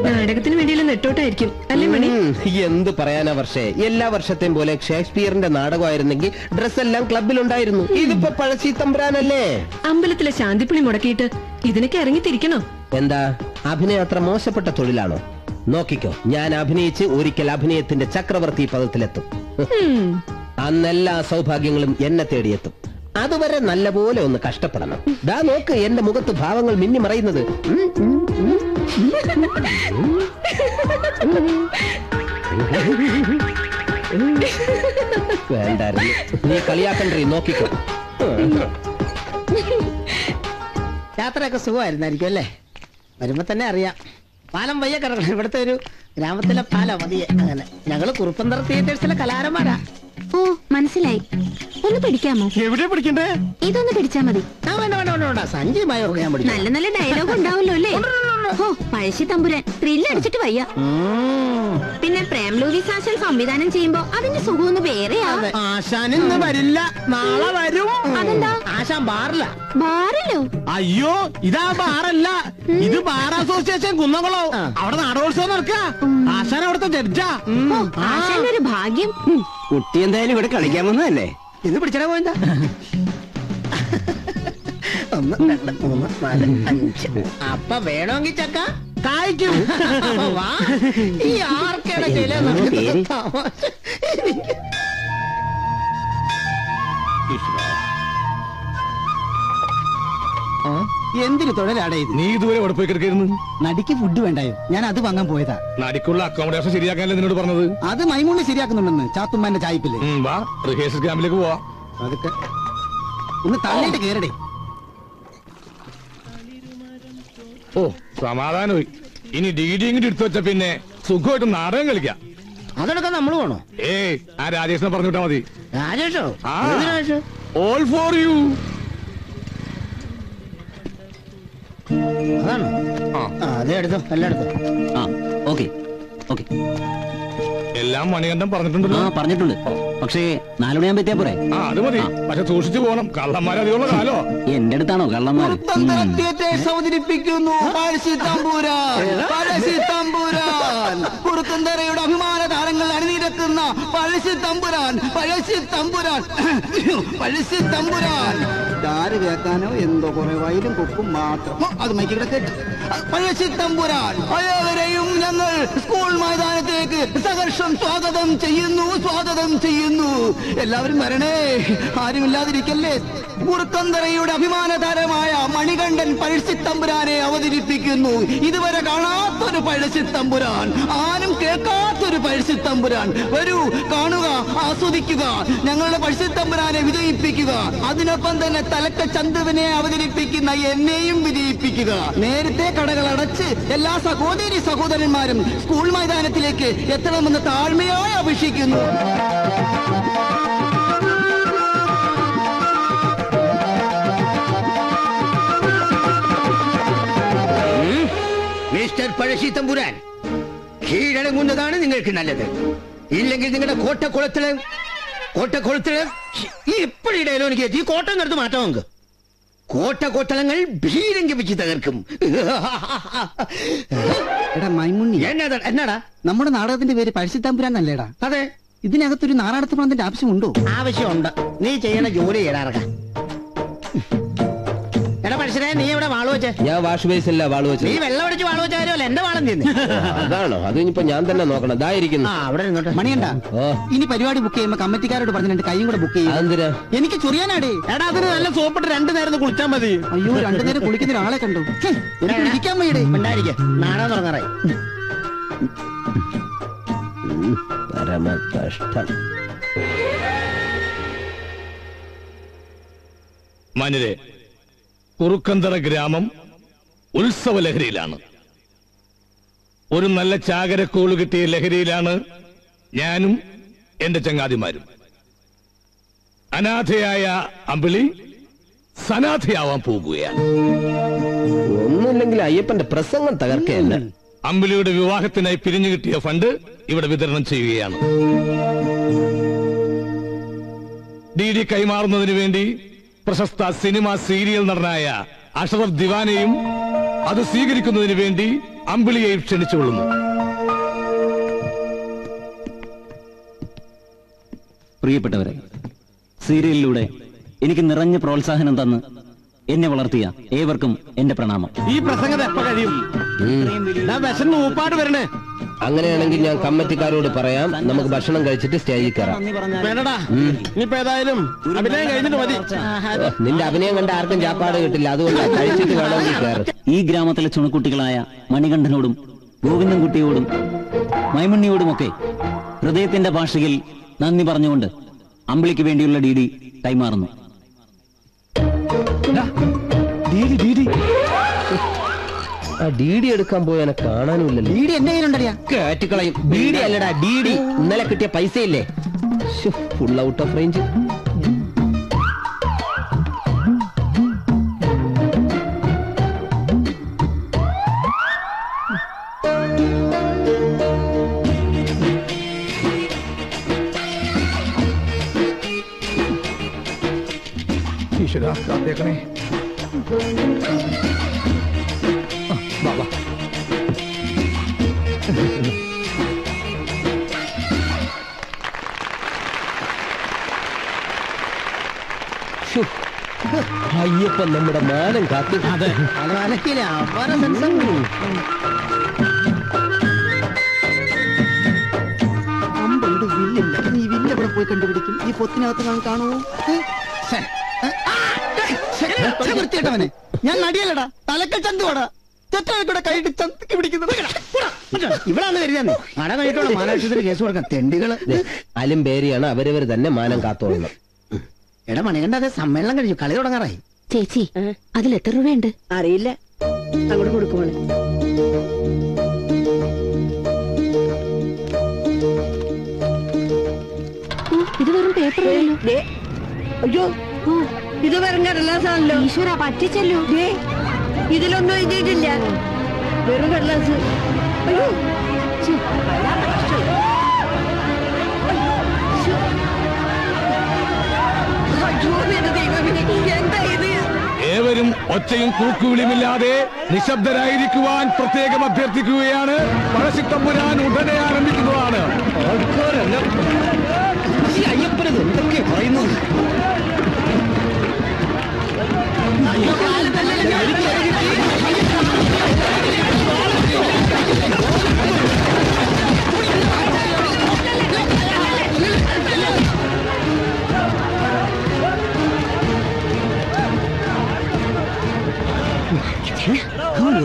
നാടകത്തിന് വേണ്ടിയുള്ള നെട്ടോട്ടായിരിക്കും അല്ലേ മണി? എന്ത് പറയാനാ വർഷേ, എല്ലാ വർഷത്തെയും പോലെ ഷേക്സ്പിയറിന്റെ നാടകമായിരുന്നെങ്കിൽ ഡ്രസ് എല്ലാം ക്ലബിലുണ്ടായിരുന്നു. ഇതിപ്പോ പഴശ്ശി തമ്പുരാനല്ലേ. അമ്പലത്തിലെ ശാന്തിപ്പണി മുടക്കിയിട്ട് ഇതിനൊക്കെ ഇറങ്ങി തിരിക്കണോ? എന്താ അഭിനയം അത്ര മോശപ്പെട്ട തൊഴിലാണോ? നോക്കിക്കോ, ഞാൻ അഭിനയിച്ച് ഒരിക്കൽ അഭിനയത്തിന്റെ ചക്രവർത്തി പദത്തിലെത്തും. അന്നെല്ലാ സൗഭാഗ്യങ്ങളും എന്നെ തേടിയെത്തും. അതുവരെ നല്ലപോലെ ഒന്ന് കഷ്ടപ്പെടണം. ദാ നോക്ക്, എന്റെ മുഖത്ത് ഭാവങ്ങൾ മിന്നി മറയുന്നത്. വേണ്ടായിരുന്നു, നീ കളിയാക്കണ്ടേ. നോക്കിക്കോ. യാത്രയൊക്കെ സുഖമായിരുന്നായിരിക്കും അല്ലേ? വരുമ്പോ തന്നെ അറിയാം. പാലം വയ്യ കിടക്കണം. ഇവിടുത്തെ ഒരു ഗ്രാമത്തിലെ പാലം മതിയെ. അങ്ങനെ ഞങ്ങള് കുറുപ്പന്തറ തിയേറ്റേഴ്സിലെ കലാകാരന്മാരാ. ഓ മനസ്സിലായി. ഒന്ന് പിടിക്കാമോ? എവിടെ പിടിക്കണ്ടേ? ഇതൊന്ന് പിടിച്ചാ മതി. സഞ്ജയമായ നല്ല നല്ല ഡയലോഗ് ഉണ്ടാവല്ലോ അല്ലേ? ഓ പഴശ്ശി തമ്പുരാൻ ത്രില്ലടിച്ചിട്ട് വയ്യ. പിന്നെ പ്രേം ലൂയിസ് ആശാൻ സംവിധാനം ചെയ്യുമ്പോ അതിന്റെ സുഖം ഒന്ന് വേറെയാ. ആശാൻ ഇന്ന് വരില്ല, നാളെ വരും. അതെന്താ? ആശാൻ ബാറില്ല. ബാറിലോ? അയ്യോ, ഇതാ ബാറല്ല, ഇത് ബാർ അസോസിയേഷൻ കുന്നംകുളം. അവിടെ നാടകോത്സവം നടക്കുക. ആശാൻ അവിടുത്തെ ജഡ്ജാ. ആശാന്റെ ഒരു ഭാഗ്യം. കുട്ടി എന്തായാലും ഇവിടെ കളിക്കാൻ വന്നതല്ലേ? ഇത് പിടിച്ചാ പോയെന്താ? 1 2 3 4 5. അപ്പൊ വേണമെങ്കിൽ ചക്ക കായ്ക്കും. വാ, ഈ ആർക്കേടെ എന്തിനു തൊഴിലാടേ ഇത്? നീ ഇതുവരെ എവിടെ പോയി കിടക്കായിരുന്നു? നടിക്ക് ഫുഡ് വേണ്ടായോ? ഞാൻ അത് വാങ്ങാൻ പോയതാ. നടിക്കുള്ള അക്കോമഡേഷൻ ശരിയാക്കാനല്ലേ നിന്നോട് പറഞ്ഞത്? അത് മൈമൂണ് ശരിയാക്കുന്നുണ്ടെന്ന് ചാത്തുമ്മാന്റെ ചായ്പില്ലേ. വാ, റിഹേഴ്സൽ ക്യാമ്പിലേക്ക് പോവാ. അതൊക്കെ ഒന്ന് തള്ളിയിട്ട് കേറടേ. ഓ സമാധാനമായി. ഇനി ഡിഗ്രി ഇങ്ങോട്ട് എടുത്തു വെച്ച പിന്നെ സുഖമായിട്ട് നാടകം കളിക്കാം. അതൊക്കെ നമ്മൾ വേണോ? ഏയ്, ആ രാജേഷിനെ പറഞ്ഞു വിട്ടാ മതി. രാജേഷോ? All for you. അതാണോ? അതെ, എടുത്തോ, എല്ലാം എടുത്തോ. ഓക്കെ ഓക്കെ, എല്ലാം മണികണ്ഠൻ പറഞ്ഞിട്ടുണ്ടല്ലോ. പറഞ്ഞിട്ടുണ്ട്. പക്ഷേ 4 മണിയാൻ പറ്റിയാ പോരെ? അത് മതി. പക്ഷെ സൂക്ഷിച്ചു പോകണം, കള്ളന്മാരധികമുള്ള കാലോ. എന്റെ അടുത്താണോ കള്ളന്മാർ? അവതരിപ്പിക്കുന്നു പഴശ്ശി തമ്പുരാൻ. പഴശ്ശി തമ്പുരാൻ, കുറുക്കന്തറയുടെ അഭിമാന താരങ്ങൾ അണിനിരക്കുന്ന പഴശ്ശി തമ്പുരാൻ. പഴശ്ശി തമ്പുരാൻ, പഴശ്ശി തമ്പുരാൻ. ആര് കേൾക്കാനോ എന്തോ കുറെ വയലും കൊപ്പും മാത്രം. അത് മൈക്കിടെ കേട്ടു. പഴശ്ശി തമ്പുരാൻ. ഏവരെയും ഞങ്ങൾ സ്കൂൾ മൈതാനത്തേക്ക് സഹർഷം സ്വാഗതം ചെയ്യുന്നു, സ്വാഗതം ചെയ്യുന്നു. എല്ലാവരും വരണേ, ആരുമില്ലാതിരിക്കല്ലേ. കുറുക്കന്തറയുടെ അഭിമാന താരമായ മണികണ്ഠൻ പഴശ്ശി തമ്പുരാനെ അവതരിപ്പിക്കുന്നു. ഇതുവരെ കാണാത്തൊരു പഴശ്ശി തമ്പുരാൻ, ആരും കേൾക്കാത്തൊരു പഴശ്ശി തമ്പുരാൻ. വരൂ, കാണുക, ആസ്വദിക്കുക, ഞങ്ങളുടെ പഴശ്ശി തമ്പുരാനെ വിജയിപ്പിക്കുക. അതിനൊപ്പം തന്നെ തലക്ക ചന്തുവിനെ അവതരിപ്പിക്കുന്ന എന്നെയും വിജയിപ്പിക്കുക. നേരത്തെ കടകൾ അടച്ച് എല്ലാ സഹോദരി സഹോദരന്മാരും സ്കൂൾ മൈതാനത്തിലേക്ക് എത്തണമെന്ന് താഴ്മയായി അപേക്ഷിക്കുന്നു. മിസ്റ്റർ പഴശ്ശി തമ്പുരാൻ, കീഴടങ്ങുന്നതാണ് നിങ്ങൾക്ക് നല്ലത്. ഇല്ലെങ്കിൽ നിങ്ങളുടെ കോട്ടക്കുളത്തില് എപ്പോഴും ഇടയിലോ എനിക്ക് ഈ കോട്ടം എടുത്ത് മാറ്റാം. നമുക്ക് കോട്ടകൊത്തളങ്ങൾ ഭീരങ്കിപ്പിച്ച് തകർക്കും. എടാ മൈമുണ്ണി, എന്നാടാ? നമ്മുടെ നാടകത്തിന്റെ പേര് പഴശ്ശി തമ്പുരാൻ അല്ലേടാ? അതെ. ഇതിനകത്തൊരു നാറാടത്ത് പണത്തിന്റെ ആവശ്യമുണ്ടോ? ആവശ്യമുണ്ട്. നീ ചെയ്യണ ജോലി ചെയ്യടാ. എടാ പഴശ്ശിനെ, നീ എവിടെ വാളു വെച്ചേ? ഞാൻ വാഷ് ബേസില്ല വാളു വെച്ചു. നീ വെള്ളം അടിച്ച് വാളു വെച്ചാലോ എന്റെ വാളം തിന്നു. അതാണോ? അത് ഇനിയിപ്പോ ഞാൻ തന്നെ നോക്കണം. ഇതായിരിക്കുന്നു. അവിടെ മണിയണ്ട. ഇനി പരിപാടി ബുക്ക് ചെയ്യുമ്പോ കമ്മിറ്റിക്കാരോട് പറഞ്ഞ് 2 കൈയും കൂടെ ബുക്ക് ചെയ്യും. അതെന്തിനാ? എനിക്ക് ചൊറിയാനാടേ. എടാ, അതിന് നല്ല സോപ്പിട്ട് 2 നേരം കുളിച്ചാൽ മതി. അയ്യോ, 2 നേരം കുളിക്കുന്ന ഒരാളെ കണ്ടു. ഇരിക്കാൻ വയ്യടേ. ഉണ്ടായിരിക്കും, നാടകം തുടങ്ങാറായി. പരമ കഷ്ടം. മാന്യരെ, കുറുക്കന്തറ ഗ്രാമം ഉത്സവ ലഹരിയിലാണ്. ഒരു നല്ല ചാകരക്കോള് കിട്ടിയ ലഹരിയിലാണ് ഞാനും എന്റെ ചങ്ങാതിമാരും. അനാഥയായ അമ്പിളി സനാഥയാവാൻ പോകുകയാണ്. ഒന്നുമില്ലെങ്കിൽ അയ്യപ്പന്റെ പ്രസംഗം തകർക്കുകയല്ല. അമ്പിളിയുടെ വിവാഹത്തിനായി പിരിഞ്ഞു കിട്ടിയ ഫണ്ട് ഇവിടെ വിതരണം ചെയ്യുകയാണ്. ഡി കൈമാറുന്നതിന് വേണ്ടി പ്രശസ്ത സിനിമ സീരിയൽ നടനായ അഷറഫ് ദിവാനെയും അത് സ്വീകരിക്കുന്നതിന് വേണ്ടി അമ്പിളിയെയും ക്ഷണിച്ചുകൊള്ളുന്നു. പ്രിയപ്പെട്ടവരെ, സീരിയലിലൂടെ എനിക്ക് നിറഞ്ഞ പ്രോത്സാഹനം തന്ന് എന്നെ വളർത്തിയ ഏവർക്കും എന്റെ പ്രണാമം. ഈ പ്രസംഗം എപ്പ കഴിയും? വിശന്ന് ഊപ്പാട് വരണേ. അങ്ങനെയാണെങ്കിൽ ഞാൻ കമ്മിറ്റിക്കാരോട് പറയാം, നമുക്ക് ഭക്ഷണം കഴിച്ചിട്ട് സ്റ്റേജിൽ കയറാം. വേണ്ടടാ, ഇനിയിപ്പോ ഏതായാലും അഭിനയം കഴിഞ്ഞിട്ട് മതി. നിന്റെ അഭിനയം കണ്ട ആർക്കും ചാപ്പാട് കിട്ടില്ല, അതുകൊണ്ട് കഴിച്ചിട്ട് വേണമെങ്കിൽ കയറും. ഈ ഗ്രാമത്തിലെ ചുണക്കുട്ടികളായ മണികണ്ഠനോടും ഗോവിന്ദൻകുട്ടിയോടും മൈമുണ്ണിയോടുമൊക്കെ ഹൃദയത്തിന്റെ ഭാഷയിൽ നന്ദി പറഞ്ഞുകൊണ്ട് അമ്പിളിക്ക് വേണ്ടിയുള്ള ഡി കൈമാറുന്നു. ഡി എടുക്കാൻ പോയനെ കാണാനുമില്ലല്ലോ. ഡീഡി എന്റെ കയ്യിലുണ്ടറിയാ. കേറ്റുകളയും. ഡി അല്ലടാ, ഡി ഇന്നലെ കിട്ടിയ പൈസയില്ലേ, ഫുൾ ഔട്ട് ഓഫ് റേഞ്ച്. ഈശ്വരാ, കാത്തേക്കണേ. അയ്യപ്പൻ നമ്മുടെ മാനം കാത്തു. അതെ, അത് അലക്കില്ല. അപ്പാര സെൻസം. അമ്പുണ്ട്, വില്ലില്ല. നീ വില്ല് എവിടെ പോയി കണ്ടുപിടിക്കും? ഈ പൊത്തിനകത്ത് കാണുമോ? വൃത്തിയിട്ടവനെ, ഞാൻ നടിയല്ലടാ, തലക്കൽ ചന്തുവാടാ. ചെറ്റൂടെ കൈയിട്ട് ചന്തിക്ക് പിടിക്കുന്നത് ഇവിടാണ് കരുതാന്ന്. നട കഴിഞ്ഞിട്ടോടെ മാനാശുപത്രി കേസ് കൊടുക്കാം. തെണ്ടികള് അലും പേരിയാണ്, അവരവർ തന്നെ മാനം കാത്തോളണം. എടാ മണികണ്ട, അതെ സമ്മേളനം കഴിഞ്ഞു, കളി തുടങ്ങാറായി. ചേച്ചി, അതിൽ എത്ര രൂപയുണ്ട്? അറിയില്ല, അങ്ങോട്ട് കൊടുക്കുമോളെ. ഇത് വെറും പേപ്പർ. അയ്യോ, ഇത് വെറും കടലാസാണല്ലോ. ഈശ്വര, പറ്റിച്ചല്ലോ. ഇതിലൊന്നും എഴുതിയിട്ടില്ല, വെറും കടലാസ്. അയ്യോ, എന്താ ഇത്? ഏവരും ഒച്ചയും കൂക്കുവിളിയുമില്ലാതെ നിശബ്ദരായിരിക്കുവാൻ പ്രത്യേകം അഭ്യർത്ഥിക്കുകയാണ്. പഴശ്ശിത്തമ്പുരാൻ ഉടനെ ആരംഭിക്കുന്നതാണ്. അയ്യപ്പനത് എന്തൊക്കെ പറയുന്നു?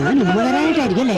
ഞാൻ ഉമ്മതരായിട്ടായിരിക്കല്ലേ?